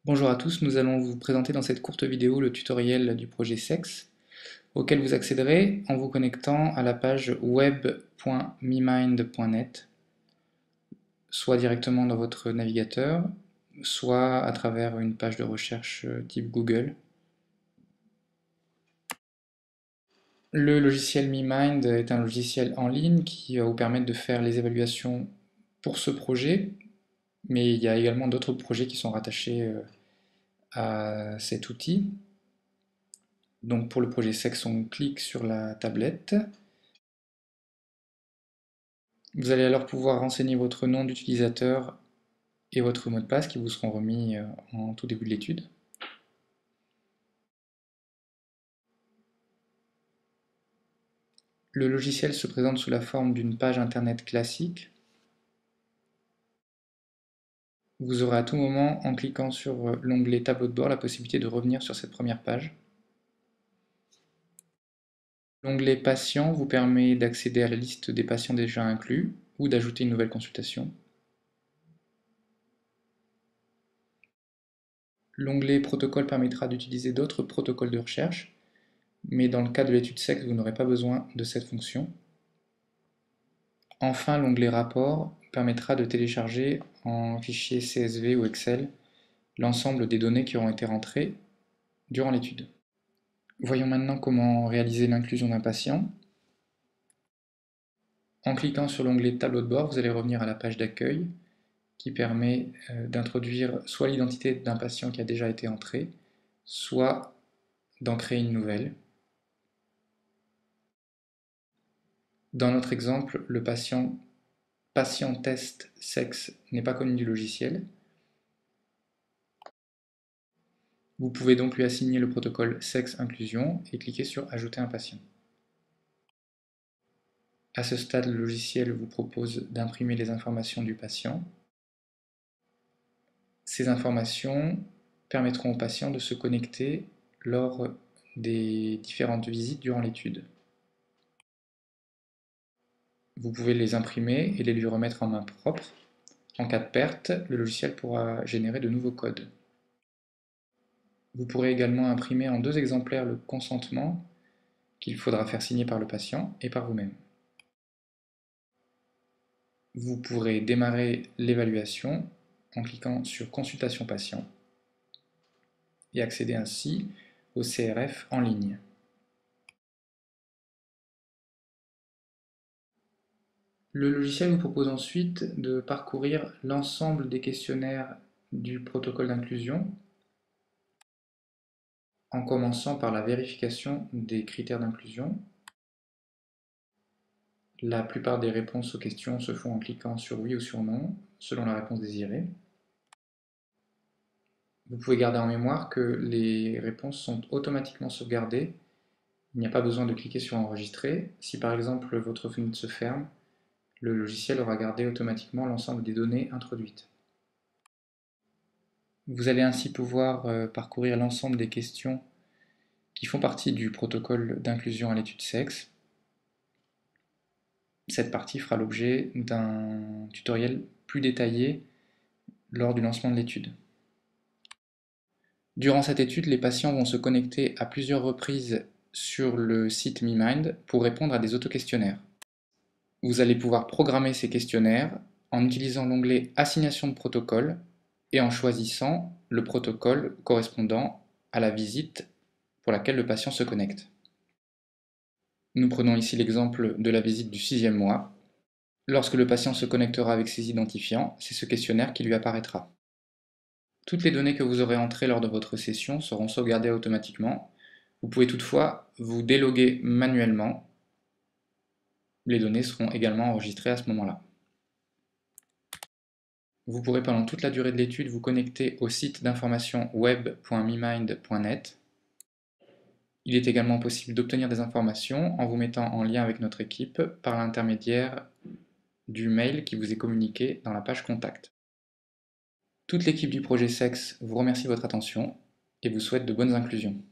Bonjour à tous, nous allons vous présenter dans cette courte vidéo le tutoriel du projet SEX, auquel vous accéderez en vous connectant à la page web.mimind.net, soit directement dans votre navigateur, soit à travers une page de recherche type Google. Le logiciel MiMind est un logiciel en ligne qui va vous permettre de faire les évaluations pour ce projet, mais il y a également d'autres projets qui sont rattachés à cet outil. Donc pour le projet SEX, on clique sur la tablette. Vous allez alors pouvoir renseigner votre nom d'utilisateur et votre mot de passe qui vous seront remis en tout début de l'étude. Le logiciel se présente sous la forme d'une page internet classique. Vous aurez à tout moment, en cliquant sur l'onglet tableau de bord, la possibilité de revenir sur cette première page. L'onglet patient vous permet d'accéder à la liste des patients déjà inclus ou d'ajouter une nouvelle consultation. L'onglet protocole permettra d'utiliser d'autres protocoles de recherche, mais dans le cas de l'étude SEX, vous n'aurez pas besoin de cette fonction. Enfin, l'onglet Rapport permettra de télécharger en fichier CSV ou Excel l'ensemble des données qui auront été rentrées durant l'étude. Voyons maintenant comment réaliser l'inclusion d'un patient. En cliquant sur l'onglet Tableau de bord, vous allez revenir à la page d'accueil qui permet d'introduire soit l'identité d'un patient qui a déjà été entré, soit d'en créer une nouvelle. Dans notre exemple, le patient test sexe n'est pas connu du logiciel. Vous pouvez donc lui assigner le protocole sexe inclusion et cliquer sur Ajouter un patient. À ce stade, le logiciel vous propose d'imprimer les informations du patient. Ces informations permettront au patient de se connecter lors des différentes visites durant l'étude. Vous pouvez les imprimer et les lui remettre en main propre. En cas de perte, le logiciel pourra générer de nouveaux codes. Vous pourrez également imprimer en 2 exemplaires le consentement qu'il faudra faire signer par le patient et par vous-même. Vous pourrez démarrer l'évaluation en cliquant sur Consultation patient et accéder ainsi au CRF en ligne. Le logiciel vous propose ensuite de parcourir l'ensemble des questionnaires du protocole d'inclusion en commençant par la vérification des critères d'inclusion. La plupart des réponses aux questions se font en cliquant sur oui ou sur non, selon la réponse désirée. Vous pouvez garder en mémoire que les réponses sont automatiquement sauvegardées. Il n'y a pas besoin de cliquer sur enregistrer. Si par exemple votre fenêtre se ferme, le logiciel aura gardé automatiquement l'ensemble des données introduites. Vous allez ainsi pouvoir parcourir l'ensemble des questions qui font partie du protocole d'inclusion à l'étude sexe. Cette partie fera l'objet d'un tutoriel plus détaillé lors du lancement de l'étude. Durant cette étude, les patients vont se connecter à plusieurs reprises sur le site MiMind pour répondre à des auto-questionnaires. Vous allez pouvoir programmer ces questionnaires en utilisant l'onglet Assignation de protocole et en choisissant le protocole correspondant à la visite pour laquelle le patient se connecte. Nous prenons ici l'exemple de la visite du 6e mois. Lorsque le patient se connectera avec ses identifiants, c'est ce questionnaire qui lui apparaîtra. Toutes les données que vous aurez entrées lors de votre session seront sauvegardées automatiquement. Vous pouvez toutefois vous déloguer manuellement. Les données seront également enregistrées à ce moment-là. Vous pourrez pendant toute la durée de l'étude vous connecter au site d'information web.mimind.net. Il est également possible d'obtenir des informations en vous mettant en lien avec notre équipe par l'intermédiaire du mail qui vous est communiqué dans la page Contact. Toute l'équipe du projet SEX vous remercie de votre attention et vous souhaite de bonnes inclusions.